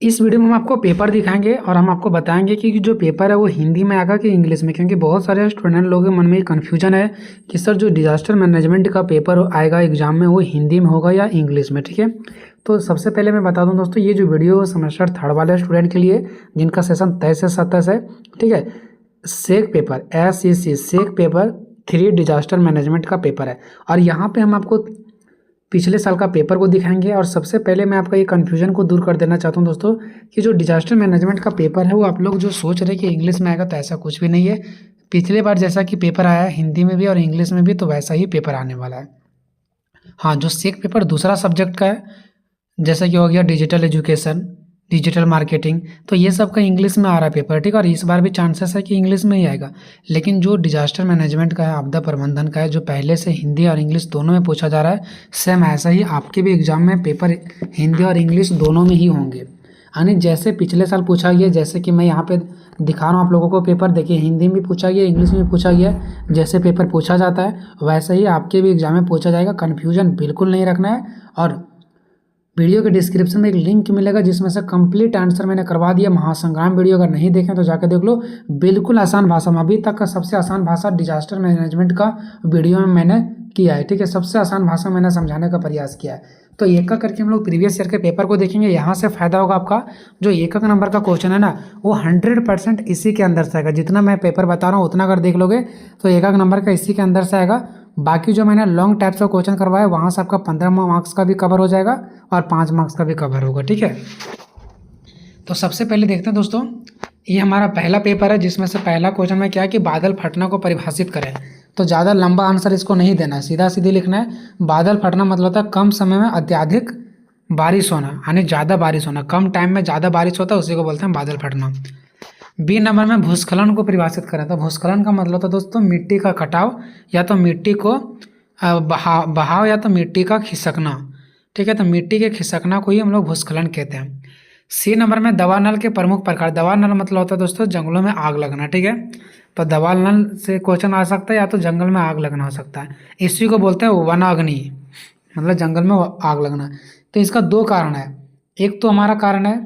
इस वीडियो में हम आपको पेपर दिखाएंगे और हम आपको बताएंगे कि जो पेपर है वो हिंदी में आएगा कि इंग्लिश में, क्योंकि बहुत सारे स्टूडेंट लोगों के मन में कन्फ्यूजन है कि सर जो डिजास्टर मैनेजमेंट का पेपर आएगा एग्जाम में वो हिंदी में होगा या इंग्लिश में। ठीक है, तो सबसे पहले मैं बता दूं दोस्तों, ये जो वीडियो सेमेस्टर थर्ड वाले स्टूडेंट के लिए जिनका सेशन 23 से 27 है। ठीक है, सेक पेपर SEC सेक पेपर 3 डिजास्टर मैनेजमेंट का पेपर है और यहाँ पे हम आपको पिछले साल का पेपर को दिखाएंगे। और सबसे पहले मैं आपका ये कन्फ्यूजन को दूर कर देना चाहता हूँ दोस्तों कि जो डिजास्टर मैनेजमेंट का पेपर है वो आप लोग जो सोच रहे हैं कि इंग्लिश में आएगा, तो ऐसा कुछ भी नहीं है। पिछले बार जैसा कि पेपर आया है हिंदी में भी और इंग्लिश में भी, तो वैसा ही पेपर आने वाला है। हाँ, जो सेक पेपर दूसरा सब्जेक्ट का है, जैसा कि हो गया डिजिटल एजुकेशन, डिजिटल मार्केटिंग, तो ये सब का इंग्लिश में आ रहा है पेपर। ठीक है, और इस बार भी चांसेस है कि इंग्लिश में ही आएगा। लेकिन जो डिजास्टर मैनेजमेंट का है, आपदा प्रबंधन का है, जो पहले से हिंदी और इंग्लिश दोनों में पूछा जा रहा है, सेम ऐसा ही आपके भी एग्जाम में पेपर हिंदी और इंग्लिश दोनों में ही होंगे। यानी जैसे पिछले साल पूछा गया, जैसे कि मैं यहाँ पे दिखा रहा हूँ आप लोगों को पेपर, देखिए हिंदी में पूछा गया, इंग्लिश में पूछा गया, जैसे पेपर पूछा जाता है वैसे ही आपके भी एग्जाम में पूछा जाएगा। कन्फ्यूजन बिल्कुल नहीं रखना है। और वीडियो के डिस्क्रिप्शन में एक लिंक मिलेगा जिसमें से कंप्लीट आंसर मैंने करवा दिया। महासंग्राम वीडियो अगर नहीं देखें तो जाकर देख लो, बिल्कुल आसान भाषा में, अभी तक का सबसे आसान भाषा डिजास्टर मैनेजमेंट का वीडियो में मैंने किया है। ठीक है, सबसे आसान भाषा मैंने समझाने का प्रयास किया है। तो एक एक करके हम लोग प्रीवियस ईयर के पेपर को देखेंगे। यहाँ से फायदा होगा आपका, जो एक एक नंबर का क्वेश्चन है ना वो 100% इसी के अंदर से आएगा। जितना मैं पेपर बता रहा हूँ उतना अगर देख लोगे तो एक एक नंबर का इसी के अंदर से आएगा। बाकी जो मैंने लॉन्ग टाइप्स का क्वेश्चन करवाया वहाँ से आपका 15 मार्क्स का भी कवर हो जाएगा और 5 मार्क्स का भी कवर होगा। ठीक है, तो सबसे पहले देखते हैं दोस्तों, ये हमारा पहला पेपर है जिसमें से पहला क्वेश्चन में क्या है कि बादल फटना को परिभाषित करें। तो ज़्यादा लंबा आंसर इसको नहीं देना है, सीधा सीधी लिखना है। बादल फटना मतलब होता है कम समय में अत्यधिक बारिश होना, यानी ज़्यादा बारिश होना, कम टाइम में ज़्यादा बारिश होता है, उसी को बोलते हैं बादल फटना। बी नंबर में भूस्खलन को परिभाषित करें। तो भूस्खलन का मतलब होता है दोस्तों मिट्टी का कटाव, या तो मिट्टी को बहाव या तो मिट्टी का खिसकना। ठीक है, तो मिट्टी के खिसकना को ही हम लोग भूस्खलन कहते हैं। सी नंबर में दवा नल के प्रमुख प्रकार। दवा नल मतलब होता है दोस्तों जंगलों में आग लगना। ठीक है, तो दवा नल से क्वेश्चन आ सकता है, या तो जंगल में आग लगना हो सकता है। इसी को बोलते हैं वनाग्नि, मतलब जंगल में आग लगना। तो इसका 2 कारण है। एक तो हमारा कारण है,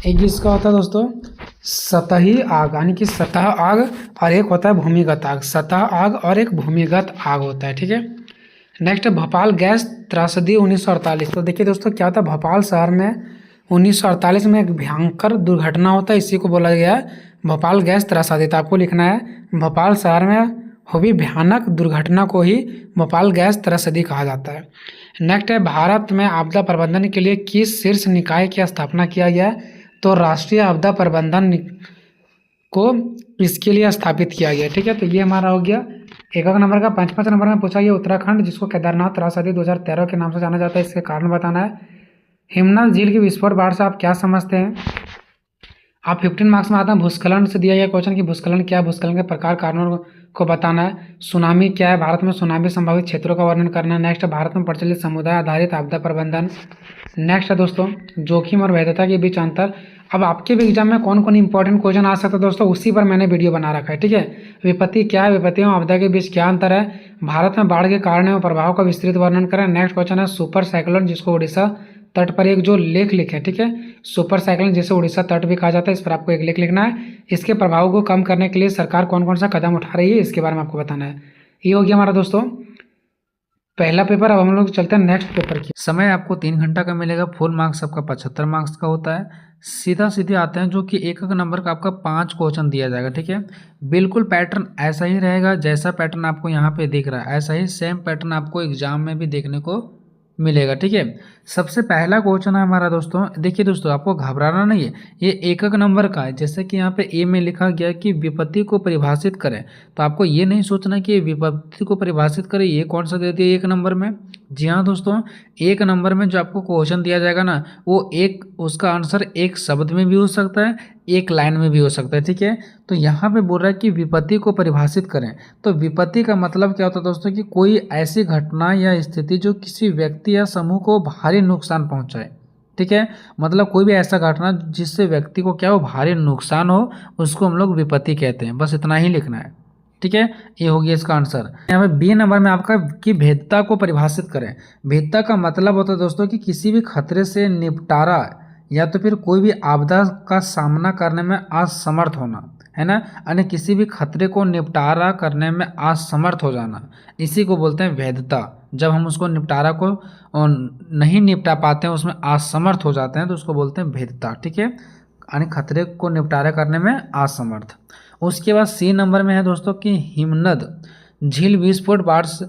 एक इसका होता है दोस्तों सतही आग, यानी कि सतह आग, और एक होता है भूमिगत आग। सतह आग और एक भूमिगत आग होता है। ठीक है, नेक्स्ट भोपाल गैस त्रासदी 1948। तो देखिए दोस्तों क्या था, भोपाल शहर में 1948 में एक भयंकर दुर्घटना होता है, इसी को बोला गया है भोपाल गैस त्रासदी। तो आपको लिखना है भोपाल शहर में हुई भयानक दुर्घटना को ही भोपाल गैस त्रासदी कहा जाता है। नेक्स्ट है भारत में आपदा प्रबंधन के लिए किस शीर्ष निकाय की स्थापना किया गया है। तो राष्ट्रीय आपदा प्रबंधन को इसके लिए स्थापित किया गया। ठीक है, तो ये हमारा हो गया एक एक नंबर का। 5 नंबर में पूछा गया उत्तराखंड, जिसको केदारनाथ त्रासदी 2013 के नाम से जाना जाता है, इसके कारण बताना है। हिमनल झील की विस्फोट बाढ़ से आप क्या समझते हैं। आप 15 मार्क्स में आता है भूस्खलन से दिया गया क्वेश्चन कि भूस्खलन क्या है, भूस्खलन के प्रकार कारणों को बताना है। सुनामी क्या है, भारत में सुनामी संभावित क्षेत्रों का वर्णन करना है। नेक्स्ट भारत में प्रचलित समुदाय आधारित आपदा प्रबंधन। नेक्स्ट है दोस्तों जोखिम और वैधता के बीच अंतर। अब आपके भी एग्जाम में कौन कौन इंपॉर्टेंट क्वेश्चन आ सकता है दोस्तों, उसी पर मैंने वीडियो बना रखा है। ठीक है, विपत्ति क्या है, विपत्ति एवं आपदा के बीच क्या अंतर है, भारत में बाढ़ के कारण एवं प्रभाव का विस्तृत वर्णन करें। नेक्स्ट क्वेश्चन है सुपर साइक्लोन, जिसको उड़ीसा तट पर एक जो लेख लिखे। ठीक है, सुपर साइक्लोन जिसे उड़ीसा तट भी कहा जाता है, इस पर आपको एक लेख लिखना है। इसके प्रभाव को कम करने के लिए सरकार कौन कौन सा कदम उठा रही है, इसके बारे में आपको बताना है। ये हो गया हमारा दोस्तों पहला पेपर। अब हम लोग चलते हैं नेक्स्ट पेपर की। समय आपको 3 घंटा का मिलेगा। फुल मार्क्स आपका 75 मार्क्स का होता है। सीधा सीधे आते हैं, जो कि एक एक नंबर का आपका 5 क्वेश्चन दिया जाएगा। ठीक है, बिल्कुल पैटर्न ऐसा ही रहेगा, जैसा पैटर्न आपको यहाँ पे दिख रहा है ऐसा ही सेम पैटर्न आपको एग्जाम में भी देखने को मिलेगा। ठीक है, सबसे पहला क्वेश्चन है हमारा दोस्तों, देखिए दोस्तों आपको घबराना नहीं है, ये एक एक नंबर का है। जैसे कि यहाँ पे ए में लिखा गया कि विपत्ति को परिभाषित करें, तो आपको ये नहीं सोचना कि विपत्ति को परिभाषित करें ये कौन सा दे दिया एक नंबर में। जी हाँ दोस्तों, एक नंबर में जो आपको क्वेश्चन दिया जाएगा ना, वो एक उसका आंसर एक शब्द में भी हो सकता है, एक लाइन में भी हो सकता है। ठीक है, तो यहाँ पे बोल रहा है कि विपत्ति को परिभाषित करें। तो विपत्ति का मतलब क्या होता है दोस्तों, कि कोई ऐसी घटना या स्थिति जो किसी व्यक्ति या समूह को भारी नुकसान पहुंचाए। ठीक है, मतलब कोई भी ऐसा घटना जिससे व्यक्ति को क्या हो भारी नुकसान हो, उसको हम लोग विपत्ति कहते हैं। बस इतना ही लिखना है। ठीक है, ये हो गया इसका आंसर। यहाँ पे बी नंबर में आपका कि भेद्यता को परिभाषित करें। भेद्यता का मतलब होता है दोस्तों कि किसी भी खतरे से निपटारा या तो फिर कोई भी आपदा का सामना करने में असमर्थ होना, है ना, यानी किसी भी खतरे को निपटारा करने में असमर्थ हो जाना, इसी को बोलते हैं भेद्यता। जब हम उसको निपटारा को नहीं निपटा पाते हैं, उसमें असमर्थ हो जाते हैं, तो उसको बोलते हैं भेद्यता। ठीक है, यानी खतरे को निपटारा करने में असमर्थ। उसके बाद सी नंबर में है दोस्तों कि हिमनद झील विस्फोट बाढ़ से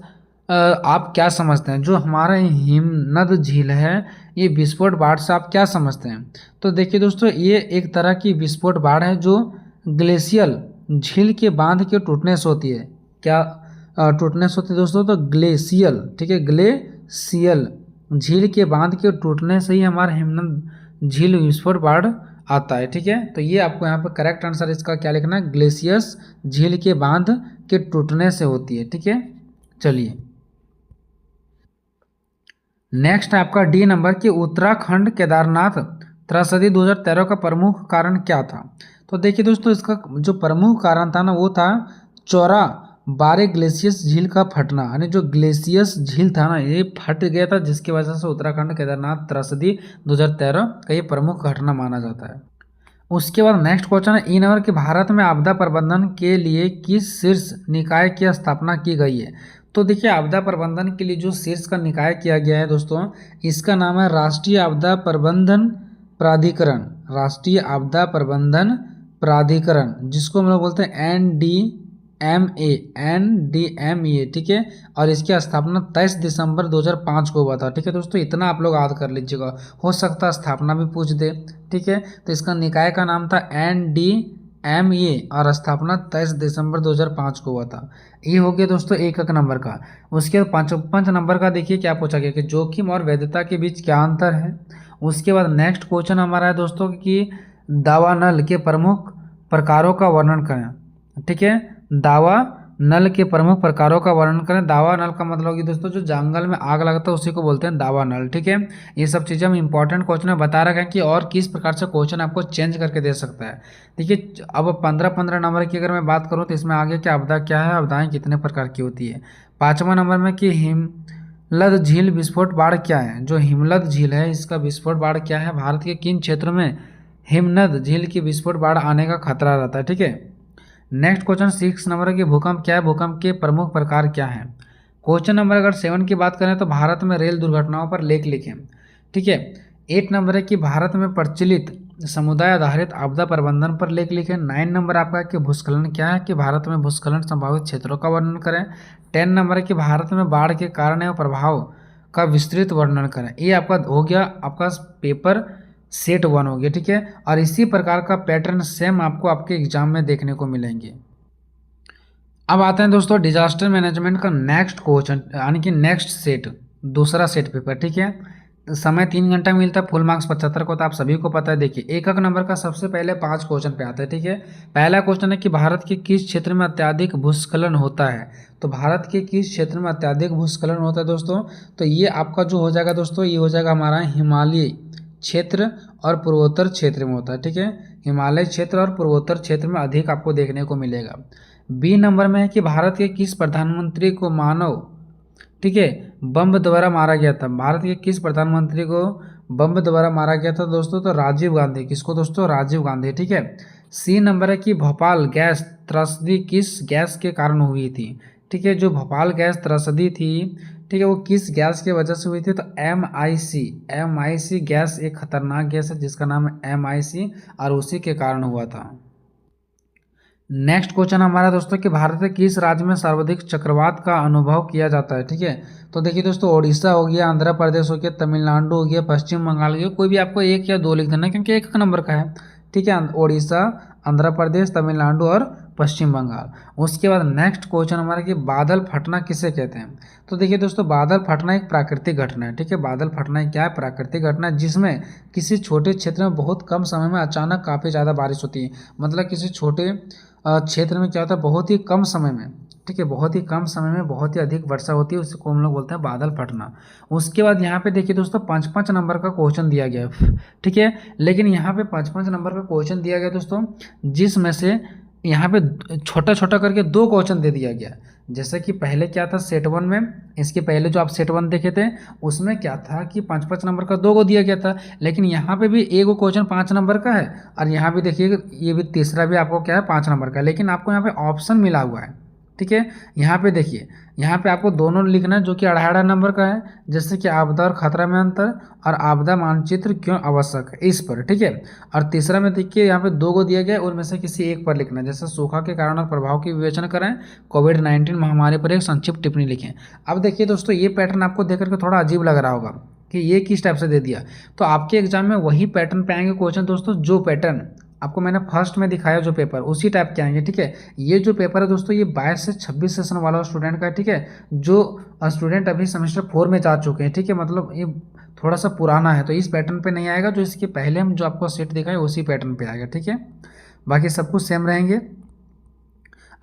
आप क्या समझते हैं। जो हमारा हिमनद झील है, ये विस्फोट बाढ़ से आप क्या समझते हैं। तो देखिए दोस्तों, ये एक तरह की विस्फोट बाढ़ है जो ग्लेशियल झील के बांध के टूटने से होती है। क्या टूटने से होती है दोस्तों, तो ग्लेशियल, ठीक है, ग्लेशियल झील के बांध के टूटने से ही हमारा हिमनद झील विस्फोट बाढ़ आता है। ठीक है, तो ये आपको यहाँ पे करेक्ट आंसर इसका क्या लिखना है, ग्लेशियस झील के बांध के टूटने से होती है। ठीक है, चलिए नेक्स्ट आपका डी नंबर कि उत्तराखंड केदारनाथ त्रसदी 2013 का प्रमुख कारण क्या था। तो देखिए दोस्तों, इसका जो प्रमुख कारण था ना, वो था चौरा बारे ग्लेशियस झील का फटना, यानी जो ग्लेशियस झील था ना, ये फट गया था, जिसकी वजह से उत्तराखंड केदारनाथ त्रसदी 2013 का ये प्रमुख घटना माना जाता है। उसके बाद नेक्स्ट क्वेश्चन है ई नंबर कि भारत में आपदा प्रबंधन के लिए किस शीर्ष निकाय की स्थापना की गई है। तो देखिए, आपदा प्रबंधन के लिए जो शीर्ष का निकाय किया गया है दोस्तों, इसका नाम है राष्ट्रीय आपदा प्रबंधन प्राधिकरण। राष्ट्रीय आपदा प्रबंधन प्राधिकरण, जिसको हम लोग बोलते हैं NDMA। ठीक है, और इसकी स्थापना 23 दिसंबर 2005 को हुआ था। ठीक है दोस्तों, इतना आप लोग याद कर लीजिएगा, हो सकता है स्थापना भी पूछ दे। ठीक है, तो इसका निकाय का नाम था NDMA और स्थापना 23 दिसंबर 2005 को हुआ था। ये हो गया दोस्तों एक नंबर का। उसके बाद पाँच नंबर का देखिए क्या पूछा गया कि जोखिम और वैधता के बीच क्या अंतर है। उसके बाद नेक्स्ट क्वेश्चन हमारा है दोस्तों कि दावानल के प्रमुख प्रकारों का वर्णन करें। ठीक है, दावा नल के प्रमुख प्रकारों का वर्णन करें। दावा नल का मतलब होगी दोस्तों जो जंगल में आग लगता है उसी को बोलते हैं दावा नल। ठीक है, ये सब चीज़ें हम इंपॉर्टेंट क्वेश्चन में बता रखे हैं कि और किस प्रकार से क्वेश्चन आपको चेंज करके दे सकता है। देखिए, अब 15 नंबर की अगर मैं बात करूँ तो इसमें आगे क्या आपदा क्या है, आपदाएं कितने प्रकार की होती है। 5वां नंबर में कि हिमलद झील विस्फोट बाढ़ क्या है। जो हिमलद झील है, इसका विस्फोट बाढ़ क्या है, भारत के किन क्षेत्रों में हिमनद झील की विस्फोट बाढ़ आने का खतरा रहता है। ठीक है, नेक्स्ट क्वेश्चन 6 नंबर है कि भूकंप क्या है, भूकंप के प्रमुख प्रकार क्या हैं। क्वेश्चन नंबर अगर 7 की बात करें तो भारत में रेल दुर्घटनाओं पर लेख लिखें। ठीक है, 8 नंबर है कि भारत में प्रचलित समुदाय आधारित आपदा प्रबंधन पर लेख लिखें। 9 नंबर आपका है कि भूस्खलन क्या है, कि भारत में भूस्खलन संभावित क्षेत्रों का वर्णन करें। 10 नंबर है कि भारत में बाढ़ के कारण एवं प्रभाव का विस्तृत वर्णन करें। ये आपका हो गया आपका पेपर सेट 1 हो गया। ठीक है, और इसी प्रकार का पैटर्न सेम आपको आपके एग्जाम में देखने को मिलेंगे। अब आते हैं दोस्तों डिजास्टर मैनेजमेंट का नेक्स्ट क्वेश्चन, यानी कि नेक्स्ट सेट, दूसरा सेट पेपर। ठीक है, समय 3 घंटा मिलता है, फुल मार्क्स 75 को, तो आप सभी को पता है। देखिए, एक नंबर का सबसे पहले 5 क्वेश्चन पे आता है। ठीक है, पहला क्वेश्चन है कि भारत के किस क्षेत्र में अत्यधिक भूस्खलन होता है। तो भारत के किस क्षेत्र में अत्यधिक भूस्खलन होता है दोस्तों, तो ये आपका जो हो जाएगा दोस्तों, ये हो जाएगा हमारा हिमालयी क्षेत्र और पूर्वोत्तर क्षेत्र में होता है। ठीक है, हिमालय क्षेत्र और पूर्वोत्तर क्षेत्र में अधिक आपको देखने को मिलेगा। बी नंबर में है कि भारत के किस प्रधानमंत्री को मानव, ठीक है, बम द्वारा मारा गया था। भारत के किस प्रधानमंत्री को बम द्वारा मारा गया था दोस्तों, तो राजीव गांधी। किसको दोस्तों, राजीव गांधी। ठीक है, सी नंबर है कि भोपाल गैस त्रसदी किस गैस के कारण हुई थी। ठीक है, जो भोपाल गैस त्रसदी थी, ठीक है, वो किस गैस की वजह से हुई थी, तो MIC गैस एक खतरनाक गैस है जिसका नाम है MIC और उसी के कारण हुआ था। नेक्स्ट क्वेश्चन हमारा दोस्तों कि भारत के किस राज्य में सर्वाधिक चक्रवात का अनुभव किया जाता है। ठीक है, तो देखिए दोस्तों, ओडिशा हो गया, आंध्र प्रदेश हो गया, तमिलनाडु हो गया, पश्चिम बंगाल हो गया। कोई भी आपको 1 या 2 लिख देना क्योंकि 1 नंबर का है। ठीक है, ओडिशा, आंध्र प्रदेश, तमिलनाडु और पश्चिम बंगाल। उसके बाद नेक्स्ट क्वेश्चन हमारा कि बादल फटना किसे कहते हैं। तो देखिए दोस्तों, बादल फटना एक प्राकृतिक घटना है। ठीक है, बादल फटना एक क्या है, प्राकृतिक घटना है जिसमें किसी छोटे क्षेत्र में बहुत कम समय में अचानक काफ़ी ज़्यादा बारिश होती है। मतलब किसी छोटे क्षेत्र में क्या होता है, बहुत ही कम समय में, ठीक है, बहुत ही कम समय में बहुत ही अधिक वर्षा होती है, उसको हम लोग बोलते हैं बादल फटना। उसके बाद यहाँ पे देखिए दोस्तों 5 नंबर का क्वेश्चन दिया गया है। ठीक है, लेकिन यहाँ पे 5 नंबर का क्वेश्चन दिया गया दोस्तों, जिसमें से यहाँ पे छोटा छोटा करके 2 क्वेश्चन दे दिया गया। जैसे कि पहले क्या था सेट 1 में, इसके पहले जो आप सेट 1 देखे थे उसमें क्या था कि 5-5 नंबर का 2 को दिया गया था, लेकिन यहाँ पे भी एक क्वेश्चन 5 नंबर का है और यहाँ भी देखिए ये भी तीसरा भी आपको क्या है 5 नंबर का, लेकिन आपको यहाँ पे ऑप्शन मिला हुआ है। ठीक है, यहाँ पे देखिए, यहाँ पे आपको दोनों लिखना है जो कि 2.5 नंबर का है, जैसे कि आपदा और खतरा में अंतर और आपदा मानचित्र क्यों आवश्यक है, इस पर। ठीक है, और तीसरा में देखिए यहाँ पे 2 को दिया गया है, उनमें से किसी एक पर लिखना है, जैसे सूखा के कारण और प्रभाव की विवेचना करें, कोविड-19 महामारी पर एक संक्षिप्त टिप्पणी लिखें। अब देखिए दोस्तों, ये पैटर्न आपको देख करके थोड़ा अजीब लग रहा होगा कि ये किस टाइप से दे दिया, तो आपके एग्जाम में वही पैटर्न पे आएंगे क्वेश्चन दोस्तों, जो पैटर्न आपको मैंने फर्स्ट में दिखाया जो पेपर, उसी टाइप के आएंगे। ठीक है, ये जो पेपर है दोस्तों ये 22 से 26 सेशन वाला स्टूडेंट का है। ठीक है, जो स्टूडेंट अभी सेमेस्टर 4 में जा चुके हैं, ठीक है, मतलब ये थोड़ा सा पुराना है, तो इस पैटर्न पे नहीं आएगा, जो इसके पहले हम जो आपको सेट दिखाए उसी पैटर्न पे आएगा। ठीक है, बाकी सब कुछ सेम रहेंगे।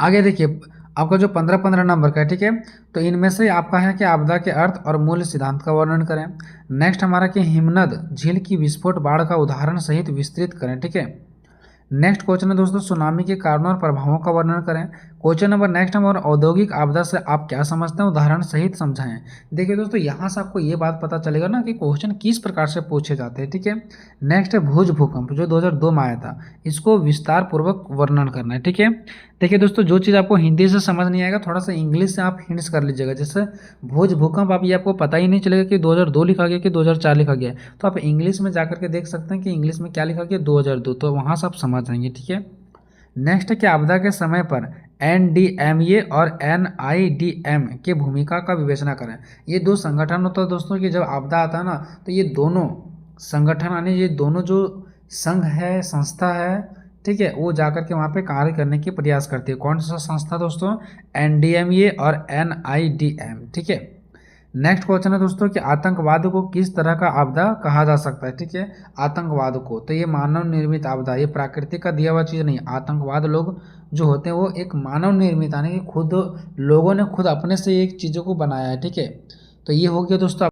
आगे देखिए, आपका जो 15-15 नंबर का है, ठीक है, तो इनमें से आपका है कि आपदा के अर्थ और मूल सिद्धांत का वर्णन करें। नेक्स्ट हमारा कि हिमनद झील की विस्फोट बाढ़ का उदाहरण सहित विस्तृत करें। ठीक है, नेक्स्ट क्वेश्चन है दोस्तों, सुनामी के कारणों और प्रभावों का वर्णन करें। क्वेश्चन नंबर नेक्स्ट नंबर, औद्योगिक आपदा से आप क्या समझते हैं, उदाहरण सहित समझाएं। देखिए दोस्तों, यहाँ से आपको ये बात पता चलेगा ना कि क्वेश्चन किस प्रकार से पूछे जाते हैं। ठीक है, नेक्स्ट है भुज भूकंप जो 2002 में आया था, इसको विस्तार पूर्वक वर्णन करना है। ठीक है, देखिए दोस्तों, जो चीज़ आपको हिंदी से समझ नहीं आएगा थोड़ा सा इंग्लिश से आप हिंट्स कर लीजिएगा। जैसे भुज भूकंप, आप ये आपको पता ही नहीं चलेगा कि 2002 लिखा गया कि 2004 लिखा गया है, तो आप इंग्लिश में जाकर के देख सकते हैं कि इंग्लिश में क्या लिखा गया 2002, तो वहाँ से आप समझ जाएंगे। ठीक है, नेक्स्ट है कि आपदा के समय पर NDMA और NIDM के भूमिका का विवेचना करें। ये 2 संगठन होता है दोस्तों कि जब आपदा आता है ना, तो ये दोनों संगठन यानी ये दोनों जो संघ है, संस्था है, ठीक है, वो जाकर के वहाँ पे कार्य करने की प्रयास करती है। कौन सा संस्था दोस्तों, NDMA और NIDM। ठीक है, नेक्स्ट क्वेश्चन है दोस्तों कि आतंकवाद को किस तरह का आपदा कहा जा सकता है। ठीक है, आतंकवाद को, तो ये मानव निर्मित आपदा, ये प्राकृतिक का दिया हुआ चीज़ नहीं। आतंकवाद लोग जो होते हैं वो एक मानव निर्मित यानी कि खुद लोगों ने खुद अपने से एक चीज़ों को बनाया है। ठीक है, तो ये हो गया दोस्तों।